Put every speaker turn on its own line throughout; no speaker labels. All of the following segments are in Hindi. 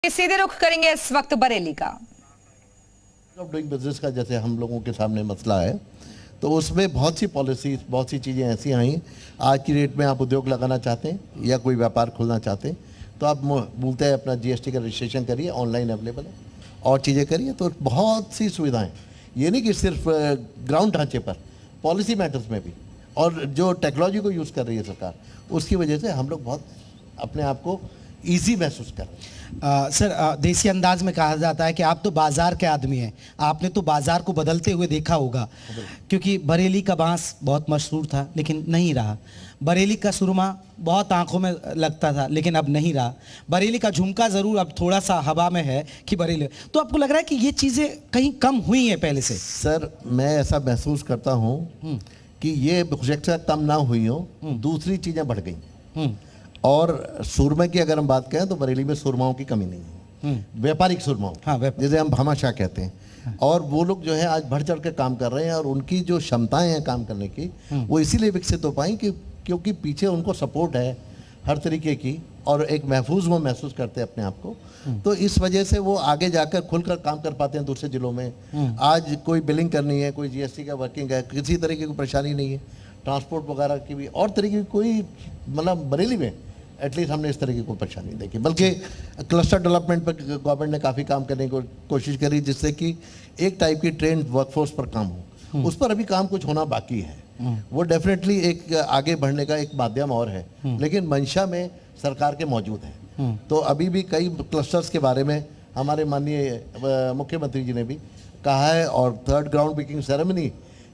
सीधे रुख करेंगे इस वक्त बरेली का।
ऑफ डूइंग बिजनेस का जैसे हम लोगों के सामने मसला है, तो उसमें बहुत सी पॉलिसीज, बहुत सी चीज़ें ऐसी आई। आज की डेट में आप उद्योग लगाना चाहते हैं या कोई व्यापार खोलना चाहते हैं तो आप बोलते हैं अपना जीएसटी का रजिस्ट्रेशन करिए, ऑनलाइन अवेलेबल है, और चीज़ें करिए। तो बहुत सी सुविधाएं, ये नहीं कि सिर्फ ग्राउंड ढांचे पर, पॉलिसी मैटर्स में भी, और जो टेक्नोलॉजी को यूज़ कर रही है सरकार, उसकी वजह से हम लोग बहुत अपने आप को ईजी महसूस कर रहे हैं।
सर, देसी अंदाज में कहा जाता है कि आप तो बाजार के आदमी हैं, आपने तो बाजार को बदलते हुए देखा होगा, क्योंकि बरेली का बांस बहुत मशहूर था लेकिन नहीं रहा। बरेली का सुरमा बहुत आंखों में लगता था लेकिन अब नहीं रहा। बरेली का झुमका ज़रूर अब थोड़ा सा हवा में है कि बरेली, तो आपको लग रहा है कि ये चीज़ें कहीं कम हुई हैं पहले से?
सर, मैं ऐसा महसूस करता हूँ कि ये प्रोजेक्ट कम ना हुई हो, दूसरी चीज़ें बढ़ गई। और सुरमे की अगर हम बात करें तो बरेली में सुरमाओं की कमी नहीं है, व्यापारिक सुरमाओं, हाँ, जिसे हम भामाशाह कहते हैं। और वो लोग जो है आज बढ़ चढ़ के काम कर रहे हैं, और उनकी जो क्षमताएं हैं काम करने की, वो इसीलिए विकसित हो पाई कि क्योंकि पीछे उनको सपोर्ट है हर तरीके की, और एक महफूज वो महसूस करते हैं अपने आप को। तो इस वजह से वो आगे जाकर खुलकर काम कर पाते हैं दूसरे जिलों में। आज कोई बिलिंग करनी है, कोई जीएसटी का वर्किंग है, किसी तरीके की परेशानी नहीं है, ट्रांसपोर्ट वगैरह की भी और तरीके की कोई, मतलब बरेली में एटलीस्ट हमने इस तरह की कोई परेशानी नहीं देखी। बल्कि क्लस्टर डेवलपमेंट पर गवर्नमेंट ने काफ़ी काम करने की कोशिश करी, जिससे कि एक टाइप की ट्रेंड वर्कफोर्स पर काम हो। उस पर अभी काम कुछ होना बाकी है। वो डेफिनेटली एक आगे बढ़ने का एक माध्यम और है, लेकिन मंशा में सरकार के मौजूद है। तो अभी भी कई क्लस्टर्स के बारे में हमारे माननीय मुख्यमंत्री जी ने भी कहा है, और थर्ड ग्राउंड ब्रेकिंग सेरेमनी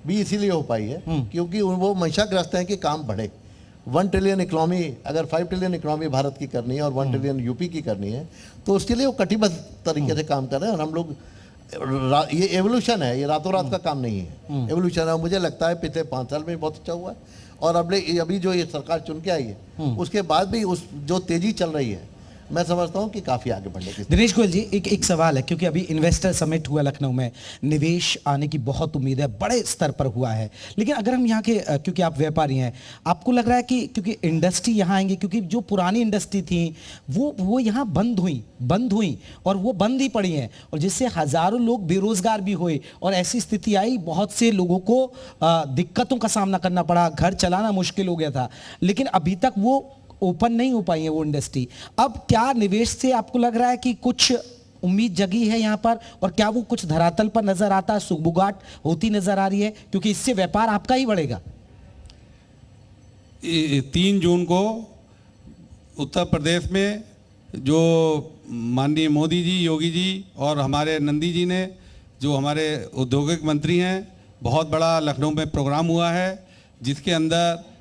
भी इसीलिए हो पाई है क्योंकि वो मंशाग्रस्त हैं कि काम बढ़े। 1 ट्रिलियन इकोनॉमी, अगर 5 ट्रिलियन इकोनॉमी भारत की करनी है और 1 ट्रिलियन यूपी की करनी है, तो उसके लिए वो कटिबद्ध तरीके से काम कर रहे हैं। और हम लोग, ये एवोल्यूशन है, ये रातों रात का काम नहीं है, एवोल्यूशन है। मुझे लगता है पिछले 5 साल में बहुत अच्छा हुआ है, और अभी जो ये सरकार चुन के आई है उसके बाद भी उस जो तेजी चल रही है, मैं समझता हूं कि काफी आगे बढ़ने की।
दिनेश गोयल जी, एक सवाल है, क्योंकि अभी इन्वेस्टर समिट हुआ लखनऊ में, निवेश आने की बहुत उम्मीद है, बड़े स्तर पर हुआ है। लेकिन अगर हम यहाँ के, क्योंकि आप व्यापारी हैं, आपको लग रहा है कि क्योंकि इंडस्ट्री यहाँ आएंगी, क्योंकि जो पुरानी इंडस्ट्री थी वो यहाँ बंद हुई और वो बंद ही पड़ी हैं, और जिससे हजारों लोग बेरोजगार भी हुए, और ऐसी स्थिति आई, बहुत से लोगों को दिक्कतों का सामना करना पड़ा, घर चलाना मुश्किल हो गया था। लेकिन अभी तक वो ओपन नहीं हो पाई है वो इंडस्ट्री। अब क्या निवेश से आपको लग रहा है कि कुछ उम्मीद जगी है यहाँ पर, और क्या वो कुछ धरातल पर नजर आता है, सुगबुगाहट होती नजर आ रही है, क्योंकि इससे व्यापार आपका ही बढ़ेगा?
3 जून को उत्तर प्रदेश में जो माननीय मोदी जी, योगी जी और हमारे नंदी जी ने, जो हमारे औद्योगिक मंत्री हैं, बहुत बड़ा लखनऊ में प्रोग्राम हुआ है, जिसके अंदर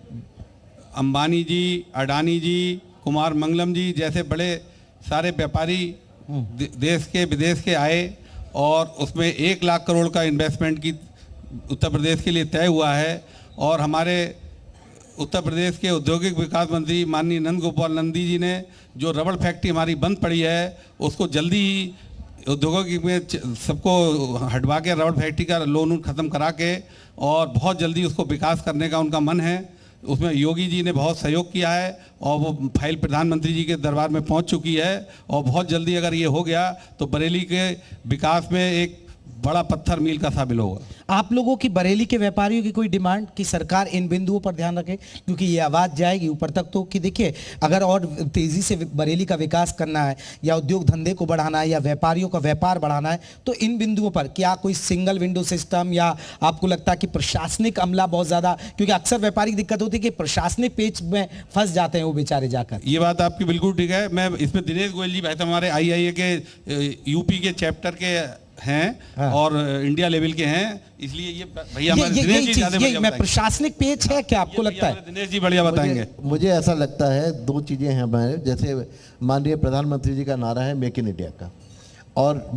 अंबानी जी, अडानी जी, कुमार मंगलम जी जैसे बड़े सारे व्यापारी देश के विदेश के आए, और उसमें 1 लाख करोड़ का इन्वेस्टमेंट की उत्तर प्रदेश के लिए तय हुआ है। और हमारे उत्तर प्रदेश के औद्योगिक विकास मंत्री माननीय नंद गोपाल नंदी जी ने, जो रबड़ फैक्ट्री हमारी बंद पड़ी है, उसको जल्दी ही औद्योगिक में सबको हटवा के रबड़ फैक्ट्री का लोन ख़त्म करा के, और बहुत जल्दी उसको विकास करने का उनका मन है। उसमें योगी जी ने बहुत सहयोग किया है, और वो फाइल प्रधानमंत्री जी के दरबार में पहुंच चुकी है, और बहुत जल्दी अगर ये हो गया तो बरेली के विकास में एक बड़ा पत्थर मील का साबित होगा।
आप लोगों की, बरेली के व्यापारियों की कोई डिमांड कि सरकार इन बिंदुओं पर ध्यान रखे, क्योंकि ये आवाज़ जाएगी ऊपर तक, तो कि देखिए अगर और तेज़ी से बरेली का विकास करना है, या उद्योग धंधे को बढ़ाना है, या व्यापारियों का व्यापार बढ़ाना है, तो इन बिंदुओं पर क्या कोई सिंगल विंडो सिस्टम, या आपको लगता है कि प्रशासनिक अमला बहुत ज़्यादा, क्योंकि अक्सर व्यापारी दिक्कत होती है कि प्रशासनिक पेच में फंस जाते हैं वो बेचारे जाकर?
ये बात आपकी बिल्कुल ठीक है। मैं इसमें दिनेश गोयल जी भाई साहब हमारे IIA के यूपी के चैप्टर के हैं, हाँ, और इंडिया लेवल के हैं, इसलिए ये भैया हमारे दिनेश जी ज़्यादा बढ़िया बताएंगे।
प्रशासनिक पेच है क्या आपको लगता है?
दिनेश जी बढ़िया बताएंगे।
मुझे ऐसा लगता है 2 चीज़ें हैं हमारे, जैसे माननीय प्रधानमंत्री जी का नारा है मेक इन इंडिया का, और